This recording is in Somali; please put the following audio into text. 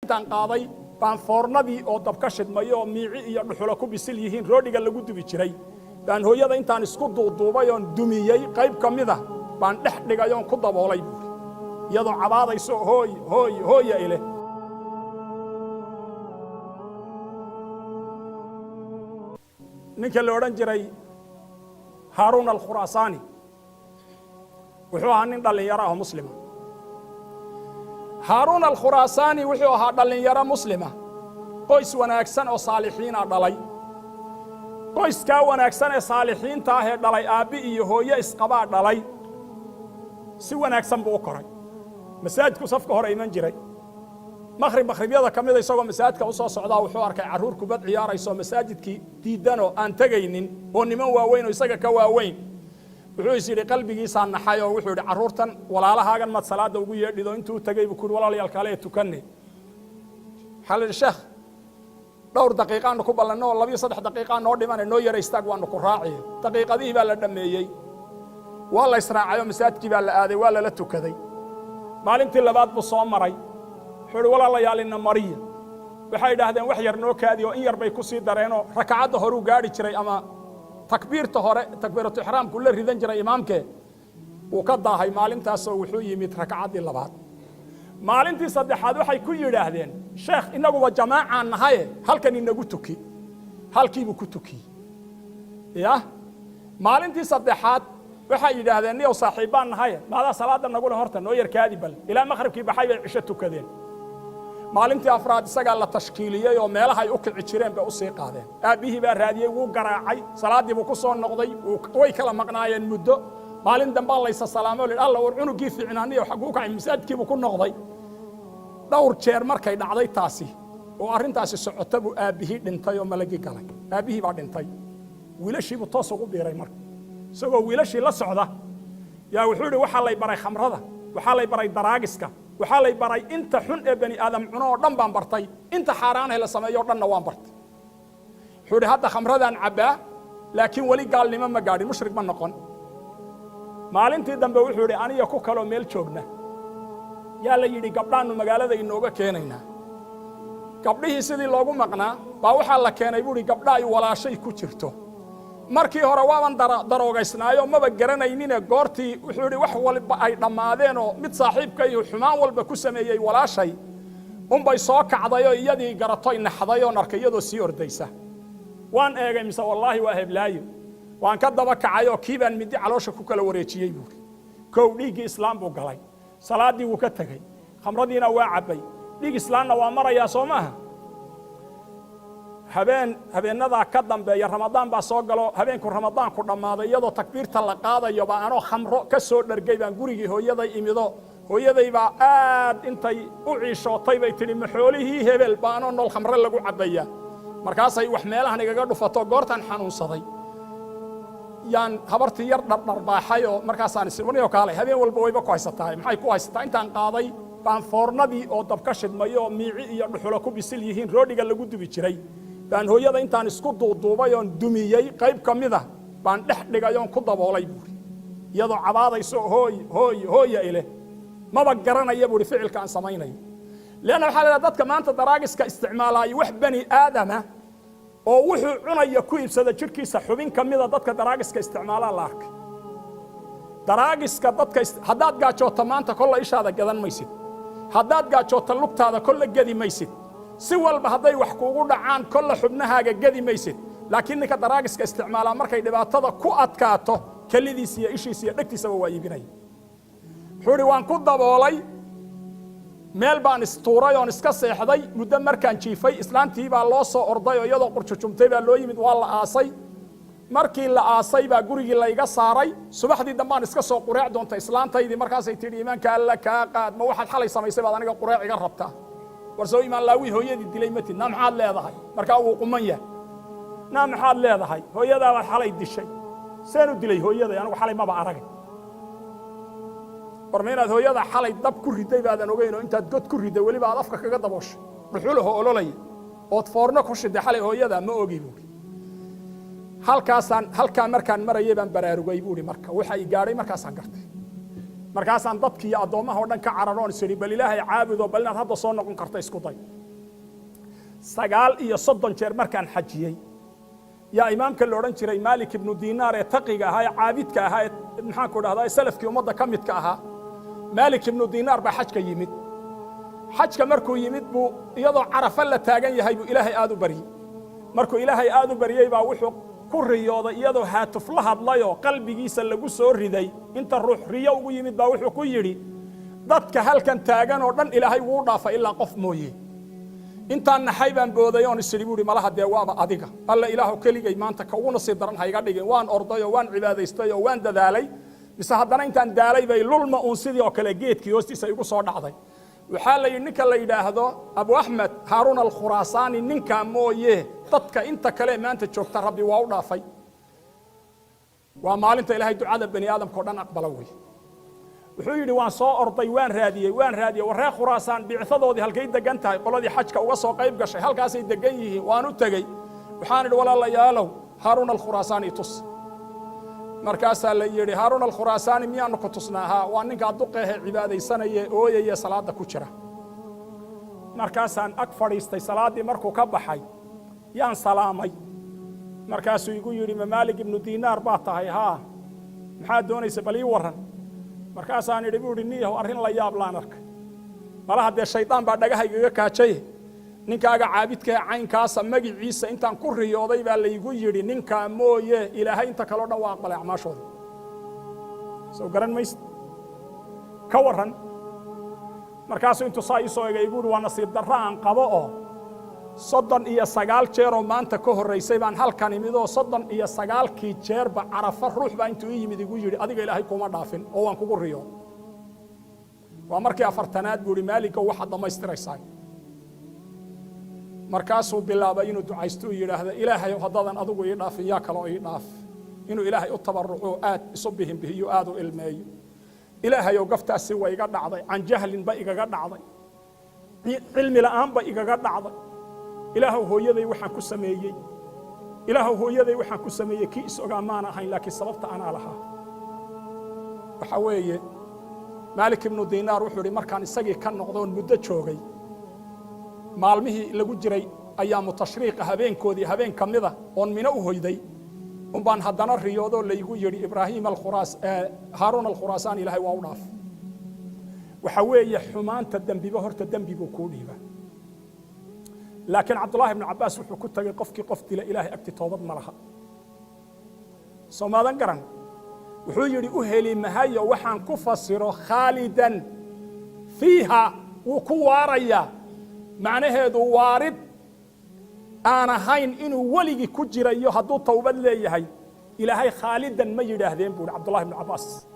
intaan qaaday baan foornadii oo dabka shidmay oo miici iyo dhuxulo ku bisil yihiin roodhiga lagu dubi jiray baan hooyada intaan isku duuduubay oo dumiyay qayb kamida baan dhex dhigay oo ku daboolay iyadoo cabaadayso hooya ile ninka la oran jiray Harun al-Khurasani wuxuu ahaa nin dhalinyaro ah muslima Harun al-Khurasani wuxuu ahaa dhalinyaro muslima qoys wanaagsan oo saalixiin ah dhalay qoyska wanaagsan ee saalixiinta ah ee dhalay aabi iyo hooyo isqaba dhalay si wanaagsan buu koray masaajidku safka hore iman jiray maghribiyada kamida isagoo masaajidka u soo socdaa wuxuu arkay caruur kubad ciyaarayso masaajidkii diidano aan tagaynin oo niman waaweyn oo isaga ka waaweyn wuxuu isiri qalbigiisa naxay oo wuxuu yiri caruurtan walaalahaagan mad salaada ugu yeedhido intuu tagay buu ku walaalayaal kale tukanay hal sheekh dhowr daqiiqaan ku balano 2-3 daqiiqaan noo dhiman noo yara istaag waan ku raacay daqiiqadii baa la dhameeyay waa la israacayo masaajidkii baa la aaday waa la tukaday maalintii labaad buu soo maray wuxuu walaalayaal in mariya waxay yiraahdeen wax yar noo kaadiyo in yar bay ku sii dareeno rakacada hore u gaari jiray ama takbiirta hore takbiiratu ihraamku la ridan jiray imaamke uu ka daahay maalintaas oo wuxuu yimid rakacadii labaad maalintii saddexaad waxay ku yiraahdeen sheekh inagu waa jamaaca nahay halkan inagu tuki halkiibu ku tuki ya maalintii saddexaad waxay yiraahdeen niyo saaxiibaan nahay maada salaada nagu horta noo yar kaadi bal ila maghribkii baxay bay cisho tukadeen maalintii afraad isaga la tashkiiliyay oo meelaha ay u kici jireen bay u sii qaadeen aabihii baa raadiyay wuu garaacay salaadii buu ku soo noqday way kala maqnaayeen muddo maalin dambe la isa salaamo leh Allah war cunugii fiicnaaniyo xaquu ka misaadkii buu ku noqday dhowr jeer markay dhacday taasi oo arintaasi socotay buu aabihii dhintay oo malagi galay aabihii baa dhintay wiilashii buu toos ugu biiray marka isagoo wiilashii la socda yaa wuxuu yiri waxa lay baray khamrada waxa lay baray daraagiska waxa lay baray inta xun ee bani aadam cuno oo dhan baan bartay inta xaraan ah la sameeyo dhanna waan bartay wuxuu yiri hadda khamradan cabaa laakiin wali gaalnimo ma gaadhin mushrik ma noqon maalintii dambe wuxuu yiri aniga ku kalo meel joogna yaa la yiri gabdhaanu magaalada inooga keenayna gabdhihii sidii loogu maqnaa baa waxa la keenay buu yiri gabdha ay walaashay ku jirto markii hore waaban daroogaysnaayo maba garanaynin goortii wuxuu yiri wax walba ay dhamaadeen oo mid saaxiibka iyo xumaan walba ku sameeyay walaashay bay soo kacday oo iyadii garatay naxday oo arkayado sii ordaysa waan eegay mise wallahi waa heblaayo waan ka daba kacay oo kiibaan midi caloosha ku kala wareejiyay buu koow dhiigi islaam buu galay salaadii wuu ka tagay khamradiina waa cabay dhiig islaamna waa maraya Soomaha habeenada ka dambeeya Ramadaan baa soo galo habeenku Ramadaan ku dhamaaday iyadoo takbiirta la qaadayo baa anoo khamro ka soo dhargay baan gurigii hooyaday imido hooyaday baa aad intay u ciishootay bay tiri maxoolihii hebel baano nool khamro lagu cabaya markaas ay wax meelahan igaga dhufato goortan xanuunsaday yaan habartii yar dharbaaxay oo markaas aan iswaniyo kaalay habeen walba wayba ku haysataa maxay ku haysataa intaan qaaday baan foornadii oo dabka shidmay oo miici iyo dhuxulo ku bisil yihiin roodhiga lagu dubi jiray baan hooyada intaan isku duuduubay oo dumiyay qayb kamida baan dhex dhigay oo ku daboolay buuri iyadoo cabaadayso hooya ile maba garanaya buuri ficilka aan sameeyay leena waxa la dadka maanta daraagiska isticmaalay wax bani aadama oo wuxuu cunaya ku iibsada jirkiisa xubin kamida dadka daraagiska isticmaalaa la arkay daraagiska dadka hadaad gaajoota maanta kolla ishaada gadan maysid hadaad gaajoota lugtaada kolla gadi maysid si walba haday wax kuugu dhacaan kolla xubnahaaga gadi maysid laakiin ninka daraagiska isticmaala markay dhibaatada ku adkaato kalidiisa iyo ishiisa iyo dhagtiisa waa iibinay xuri waan ku daboolay meel baan istuuray oo iska seexday muddo markaan jiifay islaantii baa loo soo orday oo iyadoo qurxuumtay baa loo yimid waa la aasay markii la aasay baa gurigii la iga saaray subaxdii dambaan iska soo qureec doonta islaantaydii markaas ay tiri iimaanka alla ka qaad ma waxaad xalay samaysay baad aniga qureec iga rabtaa warsoo iimaan laawi hooyadii dilay matid na maxaad leedahay marka uu qumanya na maxaad leedahay hooyadaa waad xalay dishay seen u dilay hooyaday anigu xalay maba aragay barmeelaad hooyada xalay dab ku riday baadan ogeyn oo intaad god ku riday waliba aad afka kaga dabooshay dhuxulaha ololay oo foorno ku shiday xalay hooyada ma ogi buu halka markaan marayay baan baraarugay buu marka waxa ay gaaray markaasaan gartay markaasaan dadkii adoomaha oo dhan ka cararoon isiri bal ilaahay caabudo bal inaad hadda soo noqon karto isku day سقال إيا صدن جير مركان حجيي يا إمام كاللوران جيري مالك ابن دينار تقيقا هاي عابدك هاي محاكو هذا سلف كي ومضى كمدك ها مالك ابن دينار بحجك يمد حجك مركو يمد بو يضع عرف الله تاغن يهي بو إلهي آدو بري مركو إلهي آدو بري با وحو كريوضا يضع هاتف لهد لايو قلبي جيسا لغو سور ردي انت الروح ريو يمد با وحو كو يري ضدك هل كان تاغن ودن إلهي وضافا إلا قف مويه intaan naxay baan boodayoon isribuuri malaha deewaaba adiga alla ilaahu kaligay maanta ka ugu nasiib daran hayga dhigay waan ordayo waan cibaadaystay oo waan dadaalay bis haddana intaan daalay bay lulma uu sidii oo kale geedkii hoostiisa igu soo dhacday waxa la ninka la yiraahdo Abu Ahmed Harun al-Khurasani ninka mooye dadka inta kale maanta joogta rabbi waa u dhaafay waa maalinta ilaahay ducada bani aadamka oo dhan aqbala way wuxuu yiri waan soo orday waan raadiyay waree Khuraasaan bicsadoodii halkay degan tahay qoladii xajka uga soo qayb gashay halkaas ay degan yihiin waan u tagay waxaan idhi walaalayaalow Harun al-Khurasani tus markaas la yiri Harun al-Khurasani miyaan ku tusnaaha waa ninka duqeehe cibaadaysanaya ooyaya salaada ku jira markaasaan ag fadhiistay salaadii markuu ka baxay yaan salaamay markaasuu igu yiri Malik ibn Dinar baa tahay ha maxaa doonaysa bal ii waran markaasaan idhi buu niyahow arrin la yaab laan arkay malaha dee shaydaan baa dhagahaygaga kaajay ninkaaga caabidka caynkaas magaciisa intaan ku riyooday baa la igu yiri ninka mooye ilaahay inta kale oo dhan waa aqbalay acmaashooda soo garan mays ka waran markaasuu intuu saa ii soo eegay igu waa nasiib darro aan qabo oo 39 jeer oo maanta ka horeysay baan halkan imidoo 39 jeer ba Carafa ruux baa intuu yimid igu yiri adiga ilaahay kuma dhaafin oo waan kugu riyo waa markii afartanaad buu Maalika waxa dhameystiraysaa markaasuu bilaabay inuu ducaysto yiraahdo ilaahay hadadan adigu ii dhaafin yaa kale ii dhaaf inuu ilaahay u tabarruco aad isu bihiyo aad u ilmeeyo ilaahay oo gaftaasi way iga dhacday aan jahlin ba igaga dhacday cilmi la'aan ba igaga dhacday ilaahu hooyaday waxaan ku sameeyay kii isoga maan ahayn laakiin sababta ana laha waxa weeye Malik ibn Dinar wuxuu yiri markaan isagii ka noqdoon muddo joogay maalmihii lagu jiray ayaamu tashriiq habeenkoodii habeen kamida oon mina u hoyday baan haddana riyoodo la igu yiri Ibrahim Harun al-Khurasani ilaahay waa u dhaaf waxa weeye xumaanta dambiba horta dambigu ku dhiiba لكن عبد الله بن عباس وحو كتغي قفكي قفت الى اله اكتي توبد ملها سومادان غران وحو يري اهلي مهايا وحان كفسرو خالدا فيها وكواريا معناheedu وارد انا هين انو وليغي كجيريو هدو توبد ليهي الهي خالدا ما يرaahdeen بو عبد الله بن عباس